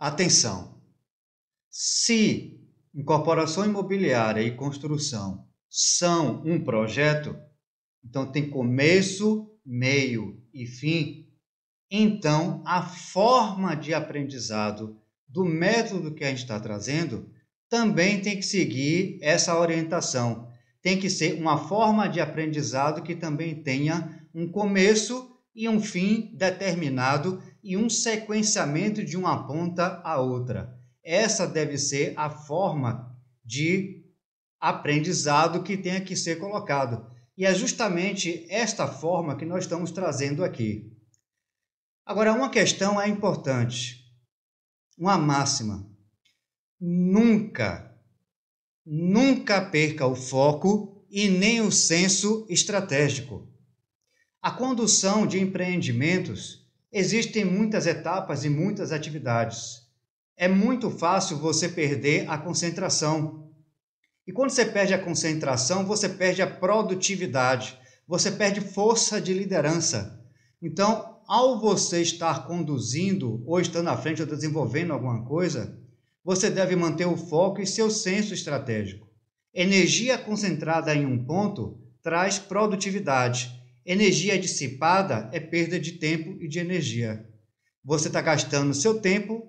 Atenção! Se incorporação imobiliária e construção são um projeto, então tem começo, meio e fim, então a forma de aprendizado do método que a gente está trazendo também tem que seguir essa orientação. Tem que ser uma forma de aprendizado que também tenha um começo e um fim determinado e um sequenciamento de uma ponta à outra. Essa deve ser a forma de aprendizado que tenha que ser colocado. E é justamente esta forma que nós estamos trazendo aqui. Agora, uma questão é importante, uma máxima. Nunca perca o foco e nem o senso estratégico. A condução de empreendimentos existem muitas etapas e muitas atividades. É muito fácil você perder a concentração. E quando você perde a concentração, você perde a produtividade, você perde força de liderança. Então, ao você estar conduzindo, ou estando à frente, ou desenvolvendo alguma coisa, você deve manter o foco e seu senso estratégico. Energia concentrada em um ponto traz produtividade. Energia dissipada é perda de tempo e de energia. Você está gastando seu tempo,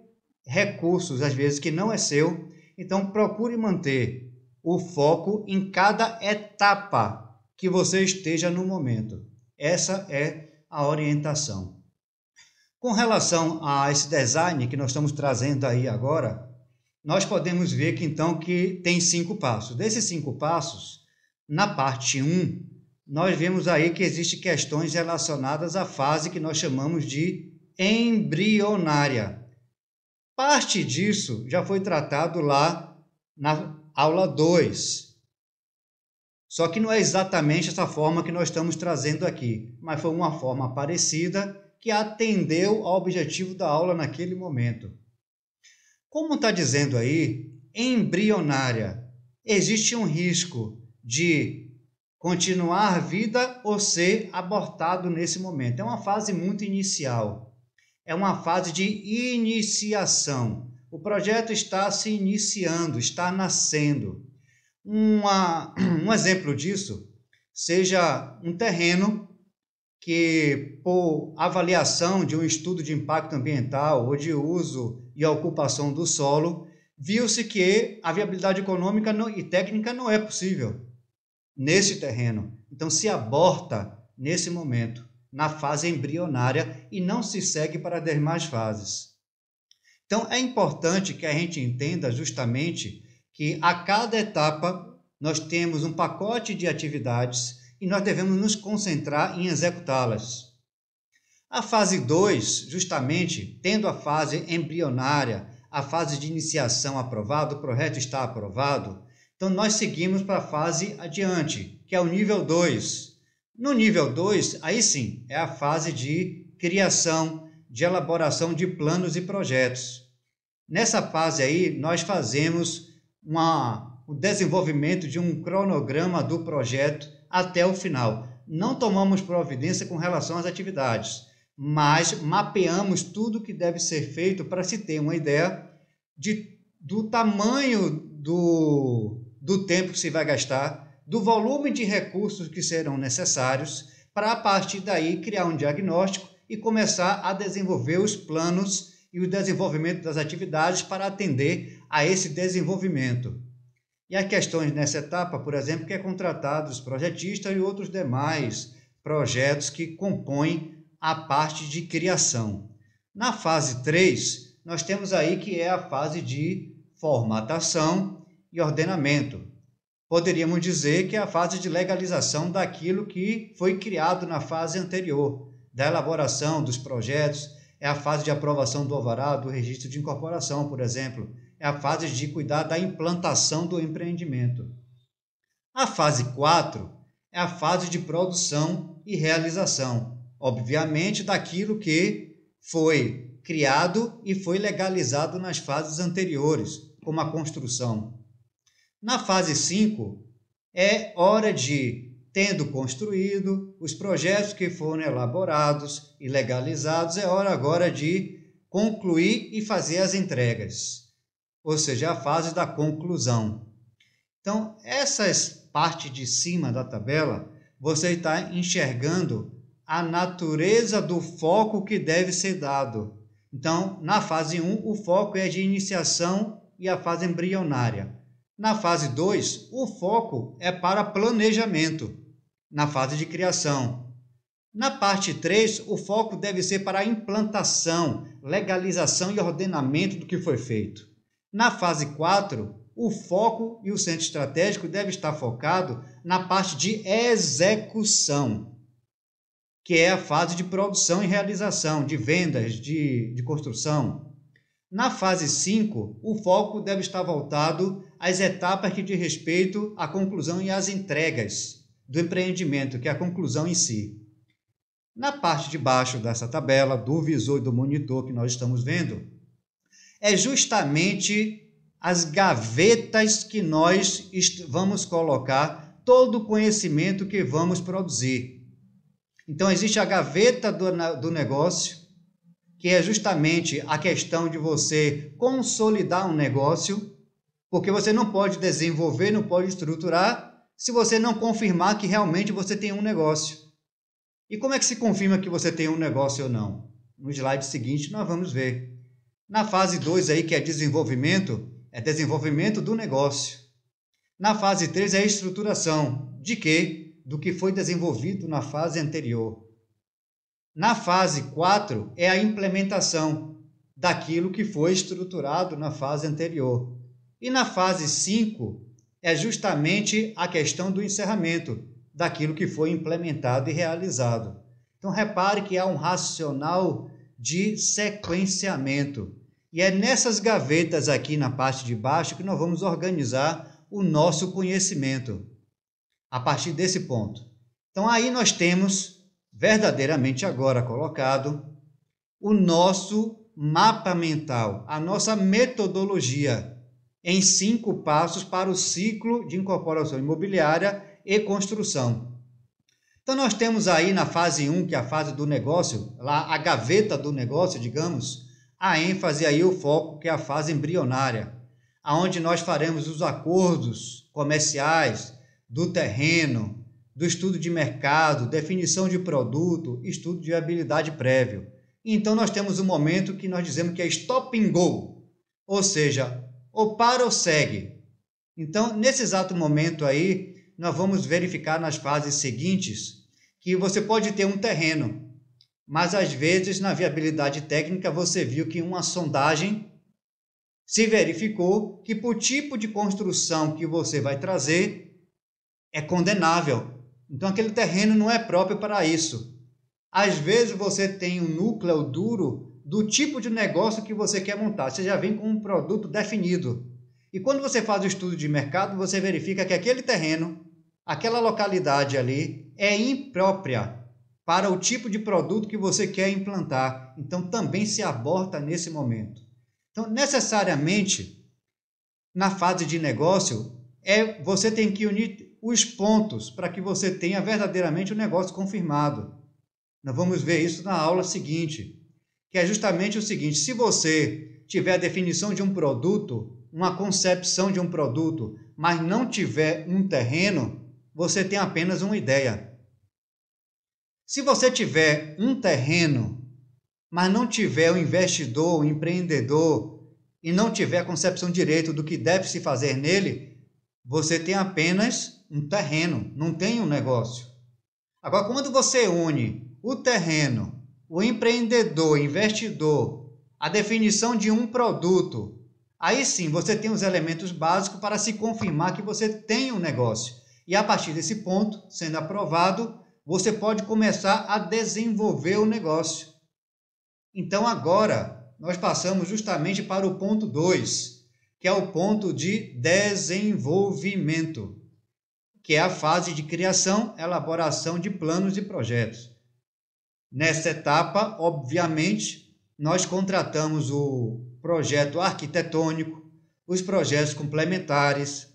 recursos, às vezes, que não é seu. Então, procure manter o foco em cada etapa que você esteja no momento. Essa é a orientação. Com relação a esse design que nós estamos trazendo aí agora, nós podemos ver que então que tem 5 passos. Desses 5 passos, na parte 1, nós vemos aí que existem questões relacionadas à fase que nós chamamos de embrionária. Parte disso já foi tratado lá na aula 2. Só que não é exatamente essa forma que nós estamos trazendo aqui, mas foi uma forma parecida que atendeu ao objetivo da aula naquele momento. Como está dizendo aí, embrionária, existe um risco de continuar a vida ou ser abortado nesse momento. É uma fase muito inicial, é uma fase de iniciação. O projeto está se iniciando, está nascendo. Um exemplo disso seja um terreno que, por avaliação de um estudo de impacto ambiental ou de uso e ocupação do solo, viu-se que a viabilidade econômica e técnica não é possível nesse terreno. Então, se aborta nesse momento, na fase embrionária, e não se segue para as demais fases. Então, é importante que a gente entenda justamente que a cada etapa nós temos um pacote de atividades e nós devemos nos concentrar em executá-las. A fase 2, justamente, tendo a fase embrionária, a fase de iniciação aprovada, o projeto está aprovado, então nós seguimos para a fase adiante, que é o nível 2. No nível 2, aí sim, é a fase de criação, de elaboração de planos e projetos. Nessa fase aí, nós fazemos o desenvolvimento de um cronograma do projeto até o final. Não tomamos providência com relação às atividades, mas mapeamos tudo que deve ser feito para se ter uma ideia do tamanho do tempo que se vai gastar, do volume de recursos que serão necessários, para a partir daí criar um diagnóstico e começar a desenvolver os planos e o desenvolvimento das atividades para atender a esse desenvolvimento. E as questões nessa etapa, por exemplo, que é contratado os projetistas e outros demais projetos que compõem a parte de criação. Na fase 3, nós temos aí que é a fase de formatação e ordenamento. Poderíamos dizer que é a fase de legalização daquilo que foi criado na fase anterior, da elaboração dos projetos, é a fase de aprovação do alvará, do registro de incorporação, por exemplo, é a fase de cuidar da implantação do empreendimento. A fase 4 é a fase de produção e realização, obviamente daquilo que foi criado e foi legalizado nas fases anteriores, como a construção. Na fase 5, é hora de, tendo construído os projetos que foram elaborados e legalizados, é hora agora de concluir e fazer as entregas, ou seja, a fase da conclusão. Então, essas partes de cima da tabela, você está enxergando a natureza do foco que deve ser dado. Então, na fase 1, o foco é de iniciação e a fase embrionária. Na fase 2, o foco é para planejamento, na fase de criação. Na parte 3, o foco deve ser para a implantação, legalização e ordenamento do que foi feito. Na fase 4, o foco e o centro estratégico deve estar focado na parte de execução, que é a fase de produção e realização, de vendas, de construção. Na fase 5, o foco deve estar voltado às etapas que diz respeito à conclusão e às entregas do empreendimento, que é a conclusão em si. Na parte de baixo dessa tabela, do visor e do monitor que nós estamos vendo, é justamente as gavetas que nós vamos colocar todo o conhecimento que vamos produzir. Então, existe a gaveta do negócio, que é justamente a questão de você consolidar um negócio, porque você não pode desenvolver, não pode estruturar, se você não confirmar que realmente você tem um negócio. E como é que se confirma que você tem um negócio ou não? No slide seguinte, nós vamos ver. Na fase 2 aí, que é desenvolvimento do negócio. Na fase 3 é a estruturação. De quê? Do que foi desenvolvido na fase anterior. Na fase 4 é a implementação daquilo que foi estruturado na fase anterior. E na fase 5 é justamente a questão do encerramento daquilo que foi implementado e realizado. Então, repare que há um racional de sequenciamento. E é nessas gavetas aqui na parte de baixo que nós vamos organizar o nosso conhecimento, a partir desse ponto. Então, aí nós temos, verdadeiramente agora colocado, o nosso mapa mental, a nossa metodologia, em 5 passos para o ciclo de incorporação imobiliária e construção. Então, nós temos aí na fase 1, que é a fase do negócio, lá a gaveta do negócio, digamos, a ênfase aí, o foco, que é a fase embrionária, aonde nós faremos os acordos comerciais do terreno, do estudo de mercado, definição de produto, estudo de viabilidade prévio. Então, nós temos um momento que nós dizemos que é stop and go, ou seja, ou para ou segue. Então, nesse exato momento aí, nós vamos verificar nas fases seguintes que você pode ter um terreno, mas às vezes na viabilidade técnica você viu que uma sondagem se verificou que por tipo de construção que você vai trazer é condenável. Então aquele terreno não é próprio para isso. Às vezes você tem um núcleo duro do tipo de negócio que você quer montar. Você já vem com um produto definido. E quando você faz o estudo de mercado, você verifica que aquele terreno, aquela localidade ali, é imprópria para o tipo de produto que você quer implantar. Então, também se aborta nesse momento. Então, necessariamente, na fase de negócio, você tem que unir os pontos para que você tenha verdadeiramente o negócio confirmado. Nós vamos ver isso na aula seguinte, que é justamente o seguinte: se você tiver a definição de um produto, uma concepção de um produto, mas não tiver um terreno, você tem apenas uma ideia. Se você tiver um terreno, mas não tiver o investidor, o empreendedor, e não tiver a concepção direito do que deve se fazer nele, você tem apenas um terreno, não tem um negócio. Agora, quando você une o terreno, o empreendedor, o investidor, a definição de um produto, aí sim você tem os elementos básicos para se confirmar que você tem um negócio. E a partir desse ponto, sendo aprovado, você pode começar a desenvolver o negócio. Então agora nós passamos justamente para o ponto 2, que é o ponto de desenvolvimento, que é a fase de criação, elaboração de planos e projetos. Nessa etapa, obviamente, nós contratamos o projeto arquitetônico, os projetos complementares,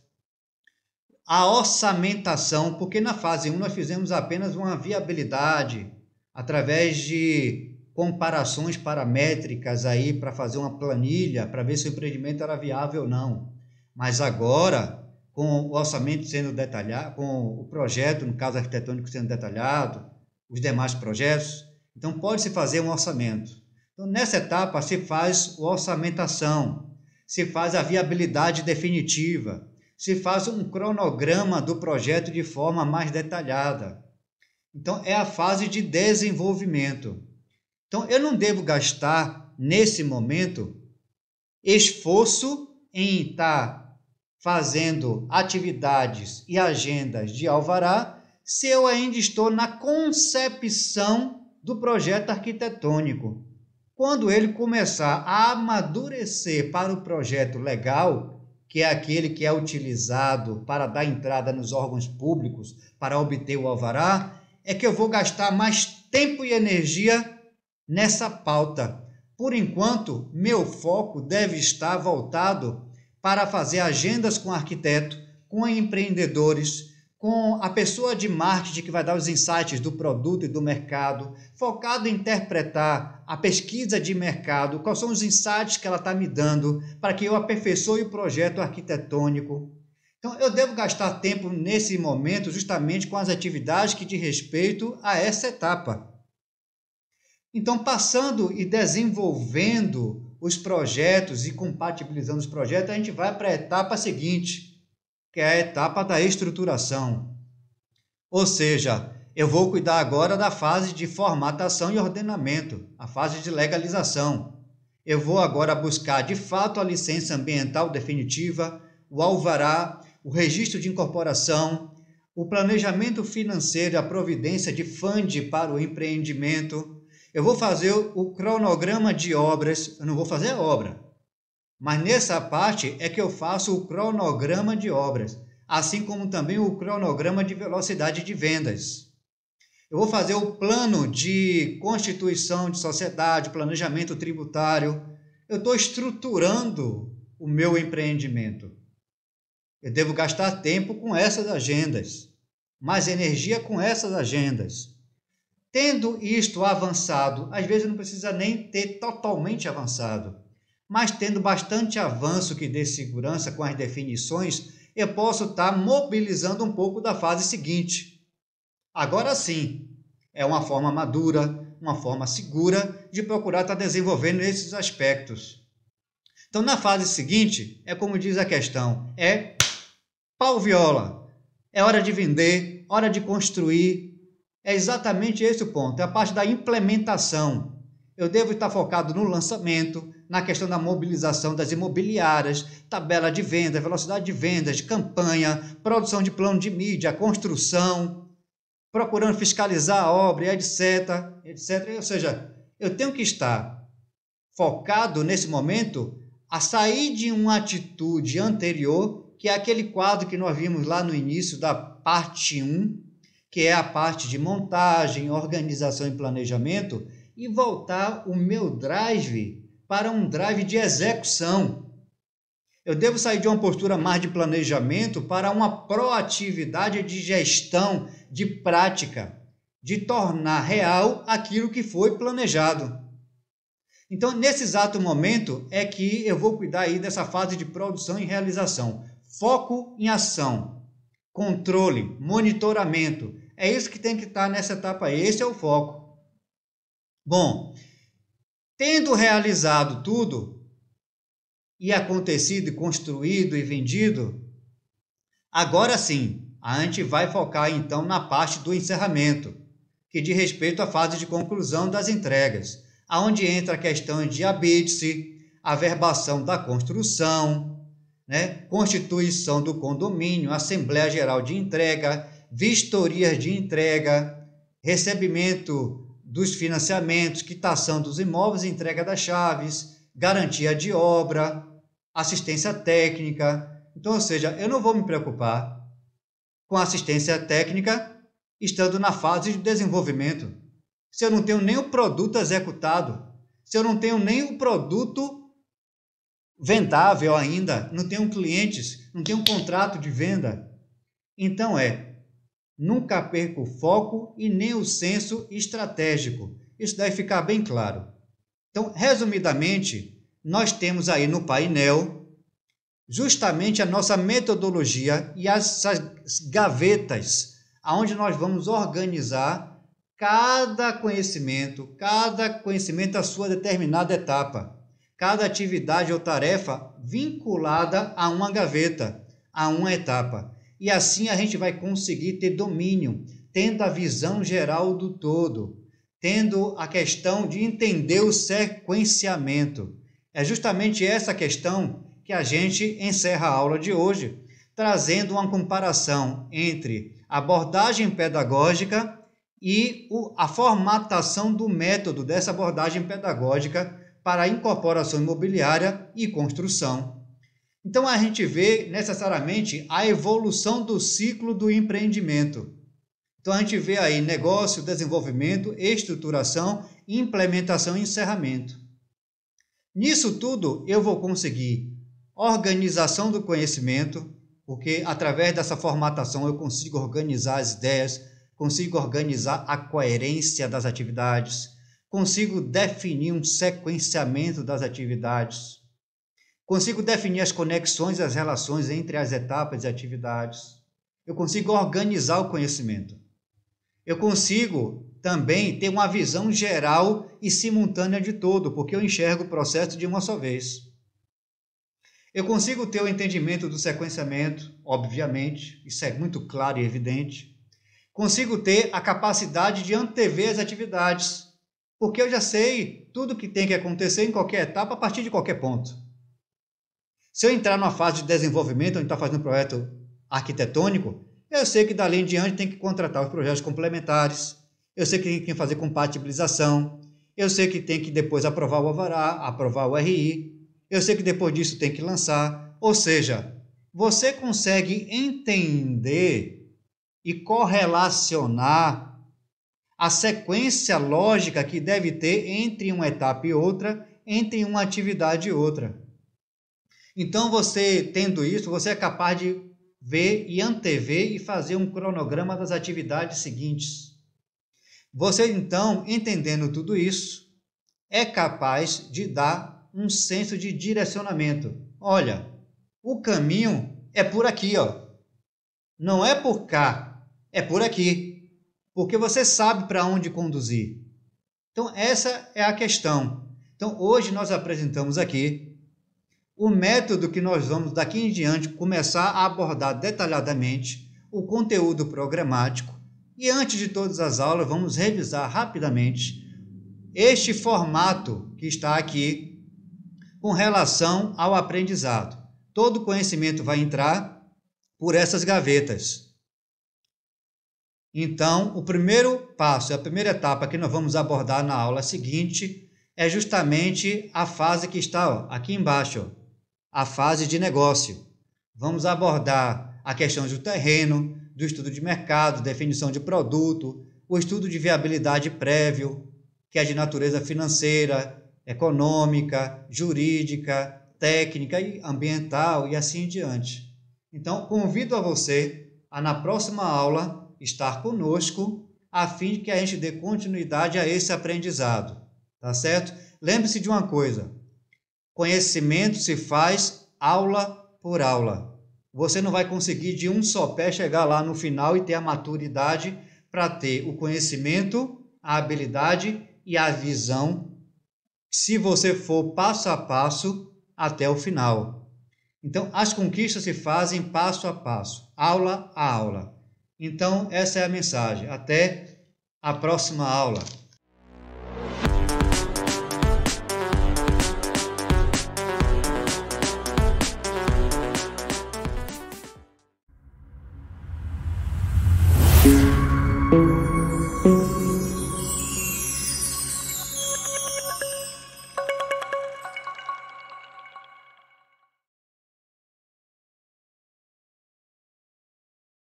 a orçamentação, porque na fase 1 nós fizemos apenas uma viabilidade através de comparações paramétricas aí para fazer uma planilha, para ver se o empreendimento era viável ou não. Mas agora, com o orçamento sendo detalhado, com o projeto, no caso arquitetônico, sendo detalhado, os demais projetos, então pode-se fazer um orçamento. Então, nessa etapa, se faz a orçamentação, se faz a viabilidade definitiva, se faz um cronograma do projeto de forma mais detalhada. Então, é a fase de desenvolvimento. Então, eu não devo gastar, nesse momento, esforço em estar fazendo atividades e agendas de alvará se eu ainda estou na concepção do projeto arquitetônico. Quando ele começar a amadurecer para o projeto legal, que é aquele que é utilizado para dar entrada nos órgãos públicos para obter o alvará, é que eu vou gastar mais tempo e energia nessa pauta. Por enquanto, meu foco deve estar voltado para fazer agendas com arquiteto, com empreendedores, com a pessoa de marketing que vai dar os insights do produto e do mercado, focado em interpretar a pesquisa de mercado, quais são os insights que ela está me dando para que eu aperfeiçoe o projeto arquitetônico. Então, eu devo gastar tempo nesse momento justamente com as atividades que diz respeito a essa etapa. Então, passando e desenvolvendo os projetos e compatibilizando os projetos, a gente vai para a etapa seguinte, que é a etapa da estruturação. Ou seja, eu vou cuidar agora da fase de formatação e ordenamento, a fase de legalização. Eu vou agora buscar, de fato, a licença ambiental definitiva, o alvará, o registro de incorporação, o planejamento financeiro, a providência de fundo para o empreendimento. Eu vou fazer o cronograma de obras, eu não vou fazer a obra, mas nessa parte é que eu faço o cronograma de obras, assim como também o cronograma de velocidade de vendas. Eu vou fazer o plano de constituição de sociedade, planejamento tributário. Eu estou estruturando o meu empreendimento. Eu devo gastar tempo com essas agendas, mais energia com essas agendas. Tendo isto avançado, às vezes não precisa nem ter totalmente avançado, mas tendo bastante avanço que dê segurança com as definições, eu posso estar mobilizando um pouco da fase seguinte. Agora sim, é uma forma madura, uma forma segura de procurar estar desenvolvendo esses aspectos. Então, na fase seguinte, é como diz a questão, é pau-viola, é hora de vender, hora de construir. É exatamente esse o ponto, é a parte da implementação. Eu devo estar focado no lançamento, na questão da mobilização das imobiliárias, tabela de venda, velocidade de vendas, de campanha, produção de plano de mídia, construção, procurando fiscalizar a obra, etc, etc. Ou seja, eu tenho que estar focado nesse momento a sair de uma atitude anterior, que é aquele quadro que nós vimos lá no início da parte 1, que é a parte de montagem, organização e planejamento, e voltar o meu drive para um drive de execução. Eu devo sair de uma postura mais de planejamento para uma proatividade de gestão, de prática, de tornar real aquilo que foi planejado. Então, nesse exato momento é que eu vou cuidar aí dessa fase de produção e realização. Foco em ação, controle, monitoramento. É isso que tem que estar nessa etapa aí, esse é o foco. Bom, tendo realizado tudo e acontecido, construído e vendido, agora sim, a gente vai focar então na parte do encerramento, que diz respeito à fase de conclusão das entregas, aonde entra a questão de habite-se, averbação da construção, constituição do condomínio, Assembleia Geral de Entrega, vistorias de entrega, recebimento dos financiamentos, quitação dos imóveis, entrega das chaves, garantia de obra, assistência técnica. Então, ou seja, eu não vou me preocupar com assistência técnica estando na fase de desenvolvimento. Se eu não tenho nem o produto executado, se eu não tenho nem o produto vendável ainda, não tenho clientes, não tenho um contrato de venda. Então nunca perca o foco e nem o senso estratégico. Isso deve ficar bem claro. Então, resumidamente, nós temos aí no painel justamente a nossa metodologia e as gavetas, onde nós vamos organizar cada conhecimento a sua determinada etapa, cada atividade ou tarefa vinculada a uma gaveta, a uma etapa. E assim a gente vai conseguir ter domínio, tendo a visão geral do todo, tendo a questão de entender o sequenciamento. É justamente essa questão que a gente encerra a aula de hoje, trazendo uma comparação entre a abordagem pedagógica e a formatação do método dessa abordagem pedagógica para a incorporação imobiliária e construção. Então, a gente vê necessariamente a evolução do ciclo do empreendimento. Então, a gente vê aí negócio, desenvolvimento, estruturação, implementação e encerramento. Nisso tudo, eu vou conseguir organização do conhecimento, porque através dessa formatação eu consigo organizar as ideias, consigo organizar a coerência das atividades, consigo definir um sequenciamento das atividades, consigo definir as conexões e as relações entre as etapas e atividades, eu consigo organizar o conhecimento. Eu consigo também ter uma visão geral e simultânea de todo, porque eu enxergo o processo de uma só vez. Eu consigo ter o entendimento do sequenciamento, obviamente, isso é muito claro e evidente. Consigo ter a capacidade de antever as atividades, porque eu já sei tudo que tem que acontecer em qualquer etapa, a partir de qualquer ponto. Se eu entrar numa fase de desenvolvimento, onde está fazendo um projeto arquitetônico, eu sei que dali em diante tem que contratar os projetos complementares, eu sei que tem que fazer compatibilização, eu sei que tem que depois aprovar o alvará, aprovar o RI, eu sei que depois disso tem que lançar. Ou seja, você consegue entender e correlacionar a sequência lógica que deve ter entre uma etapa e outra, entre uma atividade e outra. Então, você tendo isso, você é capaz de ver e antever e fazer um cronograma das atividades seguintes. Você, então, entendendo tudo isso, é capaz de dar um senso de direcionamento. Olha, o caminho é por aqui, ó. Não é por cá, é por aqui. Porque você sabe para onde conduzir. Então, essa é a questão. Então, hoje nós apresentamos aqui o método que nós vamos, daqui em diante, começar a abordar detalhadamente, o conteúdo programático. E antes de todas as aulas, vamos revisar rapidamente este formato que está aqui com relação ao aprendizado. Todo conhecimento vai entrar por essas gavetas. Então, o primeiro passo, a primeira etapa que nós vamos abordar na aula seguinte é justamente a fase que está aqui embaixo, a fase de negócio. Vamos abordar a questão do terreno, do estudo de mercado, definição de produto, o estudo de viabilidade prévio, que é de natureza financeira, econômica, jurídica, técnica e ambiental e assim em diante. Então, convido a você a, na próxima aula, estar conosco, a fim de que a gente dê continuidade a esse aprendizado, tá certo? Lembre-se de uma coisa, conhecimento se faz aula por aula. Você não vai conseguir de um só pé chegar lá no final e ter a maturidade para ter o conhecimento, a habilidade e a visão, se você for passo a passo até o final. Então, as conquistas se fazem passo a passo, aula a aula. Então, essa é a mensagem. Até a próxima aula.